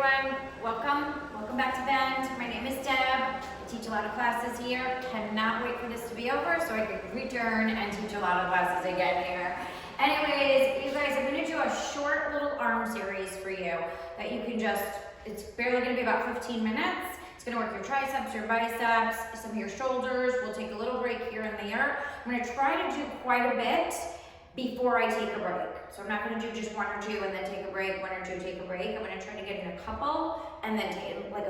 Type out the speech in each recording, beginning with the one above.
everyone. Welcome back to Bend. My name is Deb. I teach a lot of classes here. Cannot wait for this to be over so I can return and teach a lot of classes again here. Anyways, you guys, I'm going to do a short little arm series for you that you can just, it's barely going to be about 15 minutes. It's going to work your triceps, your biceps, some of your shoulders. We'll take a little break here and there. I'm going to try to do quite a bit before I take a break. So I'm not going to do just one or two and then take a break, one or two, take a break. I'm going to try to get in a couple and then take like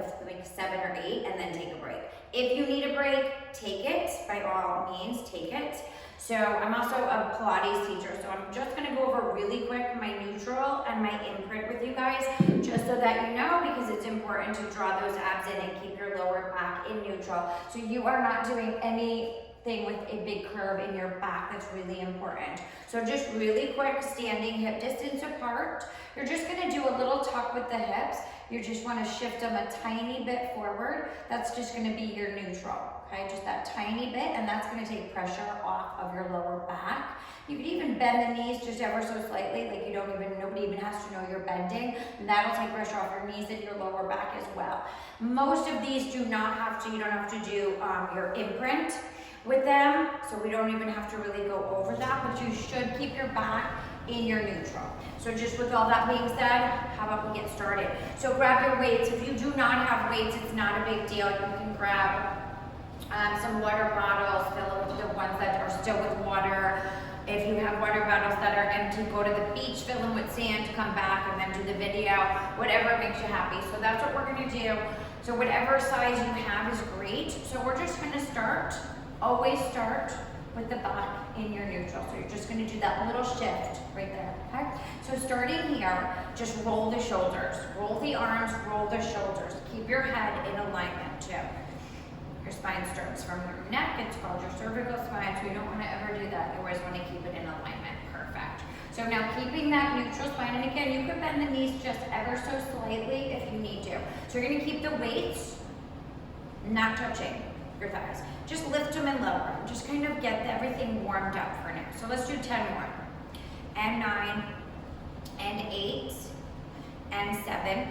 7 or 8 and then take a break. If you need a break, take it. By all means, take it. So I'm also a Pilates teacher, so I'm just going to go over really quick my neutral and my imprint with you guys, just so that you know, because it's important to draw those abs in and keep your lower back in neutral. So you are not doing anything with a big curve in your back. That's really important. So just really quick, standing hip distance apart. You're just going to do a little tuck with the hips. You just want to shift them a tiny bit forward. That's just going to be your neutral, okay? Just that tiny bit, and that's going to take pressure off of your lower back. You could even bend the knees just ever so slightly, like nobody even has to know you're bending, and that'll take pressure off your knees and your lower back as well. Most of these you don't have to do your imprint with them, so we don't even have to really go over that, but you should keep your back in your neutral. So just with all that being said, how about we get started? So grab your weights. If you do not have weights, it's not a big deal. You can grab some water bottles, fill them with the ones that are still with water. If you have water bottles that are empty, go to the beach, fill them with sand, come back and then do the video, whatever makes you happy. So that's what we're gonna do. So whatever size you have is great. So we're just gonna always start with the back in your neutral. So you're just gonna do that little shift right there, okay? So starting here, just roll the shoulders. Roll the arms, roll the shoulders. Keep your head in alignment too. Your spine starts from your neck. It's called your cervical spine, so you don't wanna ever do that. You always wanna keep it in alignment, perfect. So now keeping that neutral spine, and again, you could bend the knees just ever so slightly if you need to. So you're gonna keep the weights not touching your thighs. Just lift them and lower them. Just kind of get everything warmed up for now. So let's do 10 more. And 9, and 8, and 7.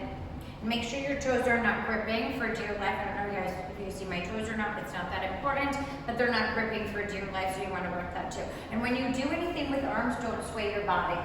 Make sure your toes are not gripping for dear life. I don't know guys if you see my toes or not, it's not that important, but they're not gripping for dear life, so you want to work that too. And when you do anything with arms, don't sway your body.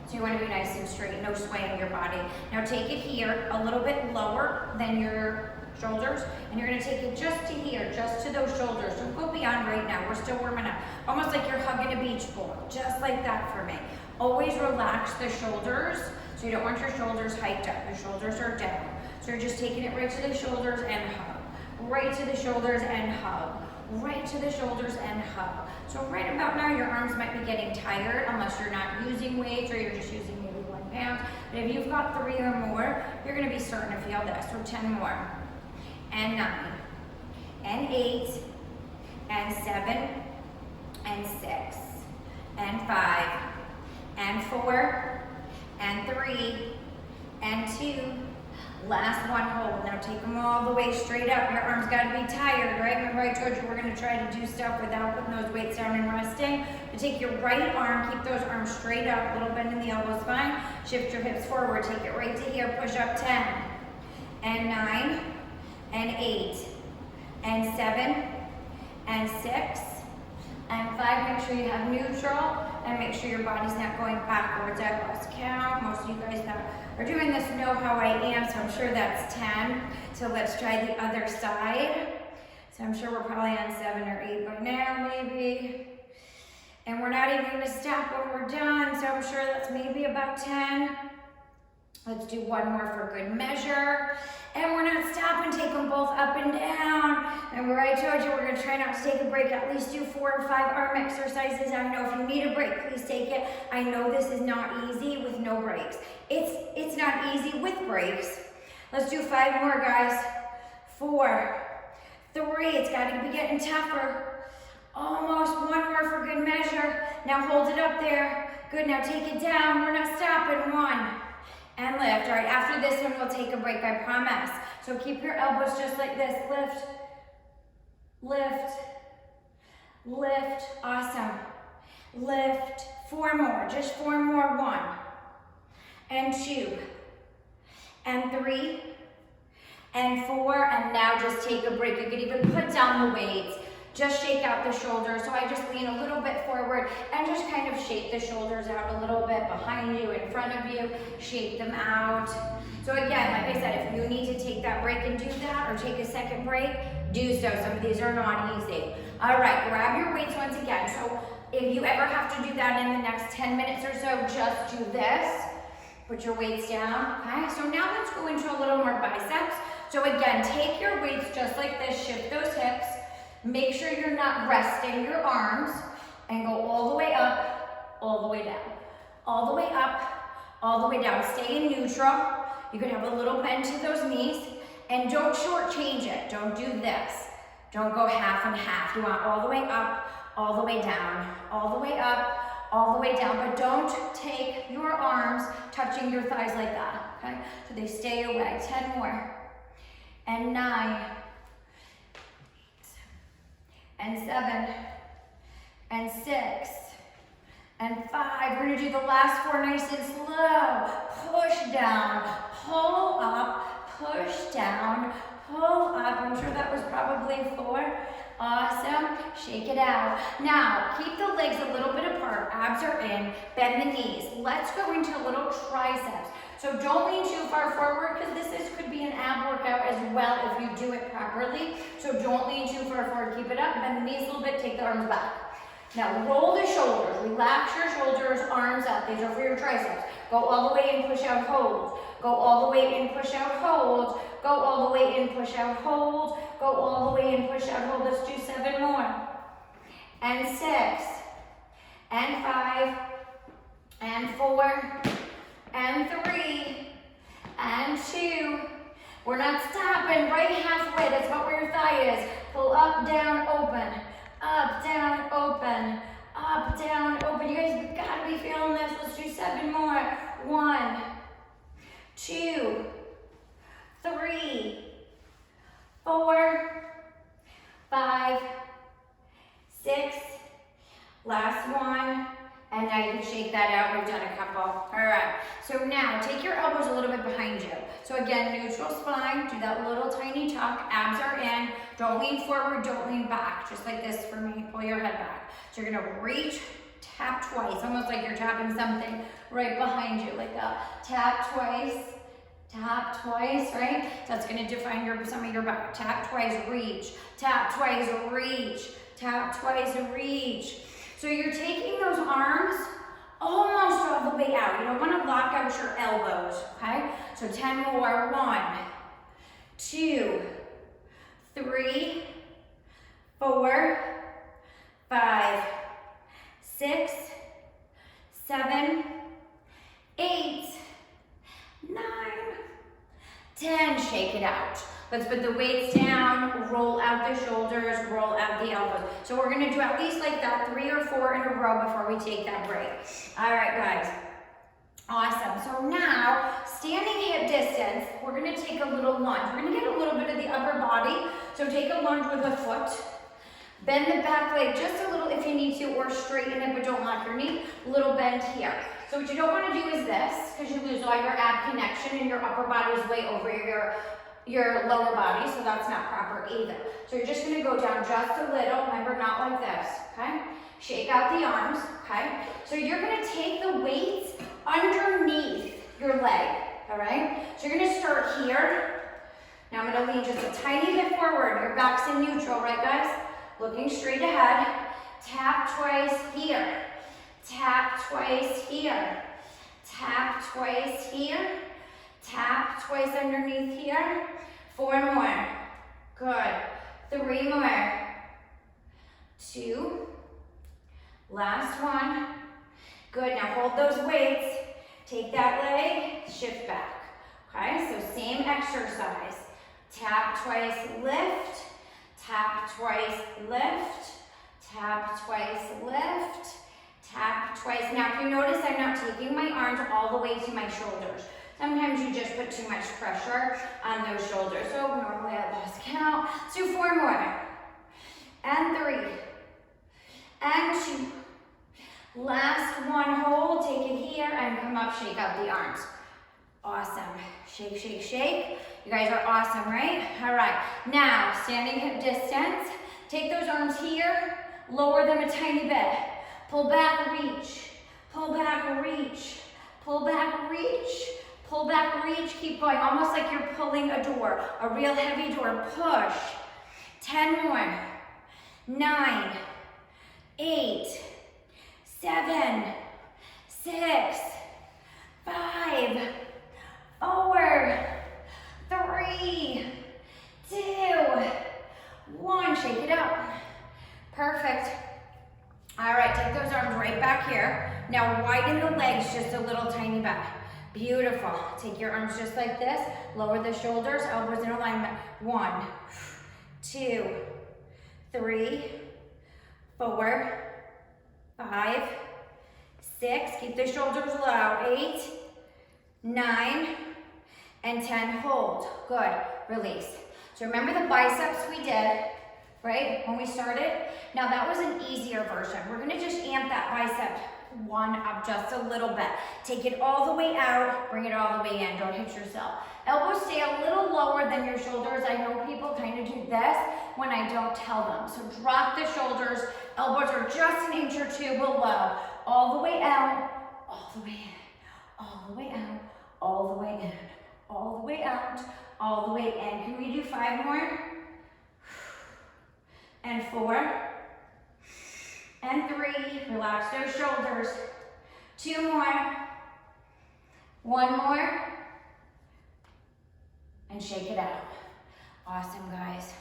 So you want to be nice and straight, no swaying your body. Now take it here, a little bit lower than your shoulders, and you're going to take it just to here, just to those shoulders. Don't go beyond right now. We're still warming up. Almost like you're hugging a beach ball, just like that for me. Always relax the shoulders, so you don't want your shoulders hiked up. Your shoulders are down. So you're just taking it right to the shoulders and hug. Right to the shoulders and hug. Right to the shoulders and hug. So right about now, your arms might be getting tired unless you're not using weights or you're just using maybe 1 pound. But if you've got 3 or more, you're going to be starting to feel this. So 10 more. And 9, and 8, and 7, and 6, and 5, and 4, and 3, and 2. Last one, hold. Now take them all the way straight up. Your arms got to be tired, right? Remember I told you we're going to try to do stuff without putting those weights down and resting. But take your right arm, keep those arms straight up, a little bend in the elbow spine. Shift your hips forward, take it right to here, push up 10, and 9, and 8, and 7, and 6, and 5. Make sure you have neutral, and make sure your body's not going backwards. I've lost count. Most of you guys that are doing this know how I am, so I'm sure that's 10. So let's try the other side. So I'm sure we're probably on 7 or 8 by now, maybe. And we're not even gonna stop when we're done, so I'm sure that's maybe about 10. Let's do one more for good measure. And we're not stopping, take them both up and down. And where I told you, we're gonna try not to take a break, at least do 4 or 5 arm exercises. I know if you need a break, please take it. I know this is not easy with no breaks. It's not easy with breaks. Let's do 5 more, guys. 4, 3, it's gotta be getting tougher. Almost 1 more for good measure. Now hold it up there. Good, now take it down. We're not stopping. 1. And lift. All right, after this one, we'll take a break, I promise. So keep your elbows just like this. Lift, lift, lift. Awesome. Lift. 4 more, just 4 more. 1, and 2, and 3, and 4, and now just take a break. You could even put down the weights. Just shake out the shoulders. So I just lean a little bit forward and just kind of shake the shoulders out a little bit behind you, in front of you, shake them out. So again, like I said, if you need to take that break and do that, or take a second break, do so. Some of these are not easy. All right, grab your weights once again. So if you ever have to do that in the next 10 minutes or so, just do this. Put your weights down, okay? So now let's go into a little more biceps. So again, take your weights just like this, shift those hips. Make sure you're not resting your arms, and go all the way up, all the way down. All the way up, all the way down. Stay in neutral. You can have a little bend to those knees, and don't shortchange it. Don't do this. Don't go half and half. You want all the way up, all the way down, all the way up, all the way down, but don't take your arms touching your thighs like that, okay? So they stay away. 10 more. And 9, and 7, and 6, and 5. We're gonna do the last 4 nice and slow. Push down, pull up, push down, pull up. I'm sure that was probably 4. Awesome, shake it out. Now, keep the legs a little bit apart, abs are in, bend the knees. Let's go into a little triceps. So don't lean too far forward, because could be an ab workout as well if you do it properly. So don't lean too far forward, keep it up, bend the knees a little bit, take the arms back. Now roll the shoulders, relax your shoulders, arms up. These are for your triceps. Go all the way in, push out, hold. Go all the way in, push out, hold. Go all the way in, push out, hold. Go all the way in, push out, hold. Let's do 7 more. And 6, and 5, and 4, and 3, and 2. We're not stopping, right halfway. That's about where your thigh is. Pull up, down, open. Up, down, open. Up, down, open. You guys gotta be feeling this. Let's do 7 more. 1, 2, 3, 4, 5, 6. Last one. And now you can shake that out. We've done a couple. All right. So now take your elbows a little bit behind you. So again, neutral spine. Do that little tiny tuck. Abs are in. Don't lean forward. Don't lean back. Just like this for me. Pull your head back. So you're going to reach, tap twice. Almost like you're tapping something right behind you. Like that. Tap twice. Tap twice, right? So that's going to define some of your back. Tap twice, reach. Tap twice, reach. Tap twice, reach. So you're taking those arms almost all the way out. You don't want to lock out your elbows, okay? So 10 more. 1, 2, 3, 4, 5, 6, 7, 8, 9, 10. Shake it out. Let's put the weights down, roll out the shoulders, roll out the elbows. So we're gonna do at least like that 3 or 4 in a row before we take that break. All right, guys. Awesome. So now, standing hip distance, we're gonna take a little lunge. We're gonna get a little bit of the upper body. So take a lunge with a foot. Bend the back leg just a little if you need to, or straighten it, but don't lock your knee. A little bend here. So what you don't wanna do is this, because you lose all your ab connection and your upper body is way over your lower body, so that's not proper either. So you're just gonna go down just a little, remember, not like this, okay? Shake out the arms, okay? So you're gonna take the weights underneath your leg, all right? So you're gonna start here. Now I'm gonna lean just a tiny bit forward. Your back's in neutral, right guys? Looking straight ahead. Tap twice here. Tap twice here. Tap twice here. Tap twice underneath here. 4 more. Good. 3 more. 2. Last one. Good. Now hold those weights. Take that leg, shift back. Okay, so same exercise. Tap twice, lift. Tap twice, lift. Tap twice, lift. Tap twice. Now if you notice, I'm not taking my arms all the way to my shoulders. Sometimes you just put too much pressure on those shoulders. So normally I lost count. So 4 more. And 3. And 2. Last one, hold, take it here, and come up, shake out the arms. Awesome. Shake, shake, shake. You guys are awesome, right? All right. Now, standing hip distance. Take those arms here. Lower them a tiny bit. Pull back, reach. Pull back, reach. Pull back, reach. Pull back, reach. Keep going. Almost like you're pulling a door. A real heavy door. Push. 10 more. 9, 8, 7, 6, 5, 4, 3, 2, 1. Shake it out. Perfect. All right, take those arms right back here. Now widen the legs just a little tiny bit. Beautiful. Take your arms just like this. Lower the shoulders, elbows in alignment. 1, 2, 3, 4, 5, 6. Keep the shoulders low. 8, 9, and 10. Hold. Good. Release. So remember the biceps we did, right, when we started? Now that was an easier version. We're gonna just amp that bicep one up just a little bit. Take it all the way out, bring it all the way in. Don't hit yourself. Elbows stay a little lower than your shoulders. I know people kind of do this when I don't tell them. So drop the shoulders. Elbows are just an inch or two below. All the way out, all the way in, all the way out, all the way in, all the way out, all the way in. Can we do 5 more? And 4. And 3. Relax those shoulders. 2 more. 1 more. And shake it out. Awesome, guys.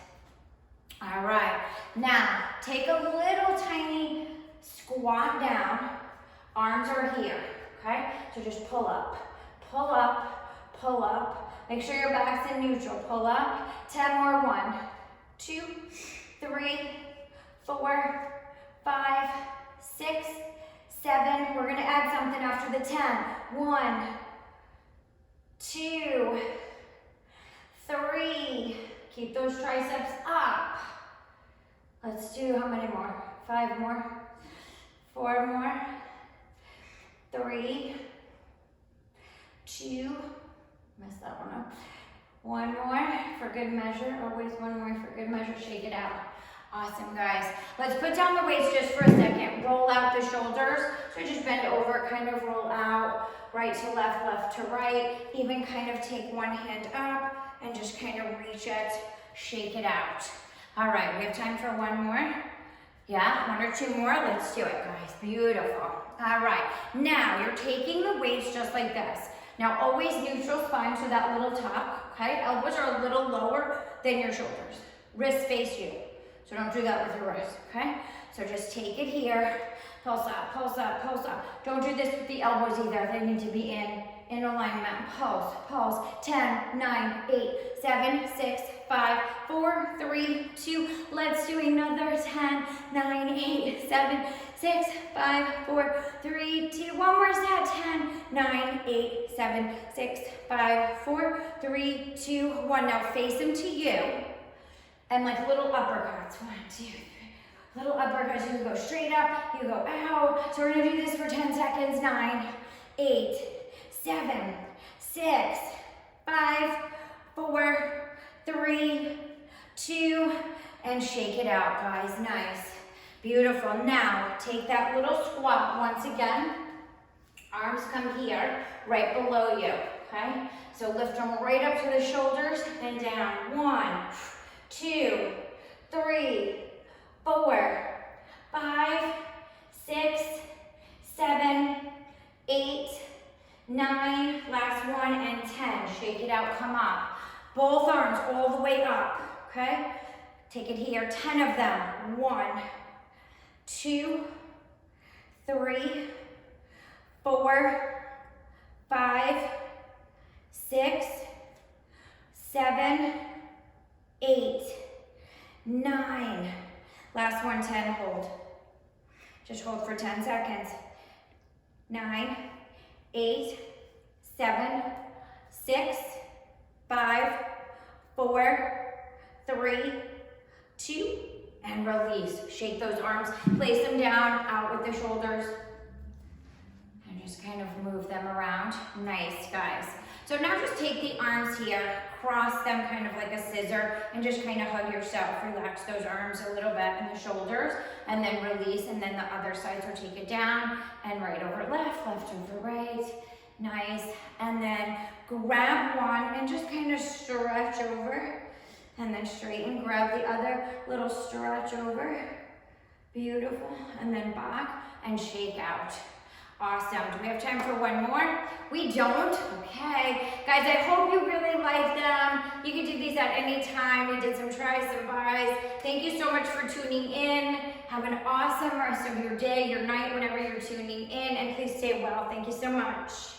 All right. Now, take a little tiny squat down. Arms are here, okay? So just pull up, pull up, pull up. Make sure your back's in neutral. Pull up. 10 more. 1, 2, 3, 4, 5, 6, 7. We're gonna add something after the 10. 1, 2, 3. Keep those triceps up. Let's do how many more? 5 more, 4 more, 3, 2, messed that one up. 1 more for good measure, always 1 more for good measure. Shake it out. Awesome, guys. Let's put down the weights just for a second. Roll out the shoulders. So just bend over, kind of roll out, right to left, left to right. Even kind of take one hand up and just kind of reach it, shake it out. All right, we have time for 1 more. Yeah, 1 or 2 more. Let's do it, guys. Beautiful. All right, now you're taking the weights just like this. Now always neutral spine, so that little tuck, okay? Elbows are a little lower than your shoulders. Wrists face you. So don't do that with your wrist, okay? So just take it here, pulse up, pulse up, pulse up. Don't do this with the elbows either. They need to be in alignment. Pulse, pulse. 10, 9, 8, 7, 6, 5, 4, 3, 2. Let's do another 10, 9, 8, 7, 6, 5, 4, 3, 2. One more set. 10, 9, 8, 7, 6, 5, 4, 3, 2, 1. Now face them to you. And like little uppercuts. 1, 2, 3. Little uppercuts. You can go straight up. You go out. So we're going to do this for 10 seconds. 9, 8, 7, 6, 5, 4, 3, 2, and shake it out, guys. Nice. Beautiful. Now, take that little squat once again. Arms come here, right below you, okay? So lift them right up to the shoulders and down. 1, 2, 3, 4, 5, 6, 7, 8, 9, last 1, and 10. Shake it out, come up. Both arms all the way up, okay? Take it here, 10 of them. 1, 2, 3, 4, 5, 6, 7, 8, 9. Last one, 10, hold. Just hold for 10 seconds. 9, 8, 7, 6, 5, 4, 3, 2, and release. Shake those arms, place them down, out with the shoulders, and just kind of move them around. Nice, guys. So now just take the arms here, cross them kind of like a scissor, and just kind of hug yourself. Relax those arms a little bit and the shoulders, and then release, and then the other side. So take it down and right over left, left over right. Nice. And then grab one and just kind of stretch over, and then straighten. Grab the other little stretch over. Beautiful. And then back and shake out. Awesome. Do we have time for one more? We don't? Okay. Guys, I hope you really like them. You can do these at any time. We did some tries, some buys. Thank you so much for tuning in. Have an awesome rest of your day, your night, whenever you're tuning in. And please stay well. Thank you so much.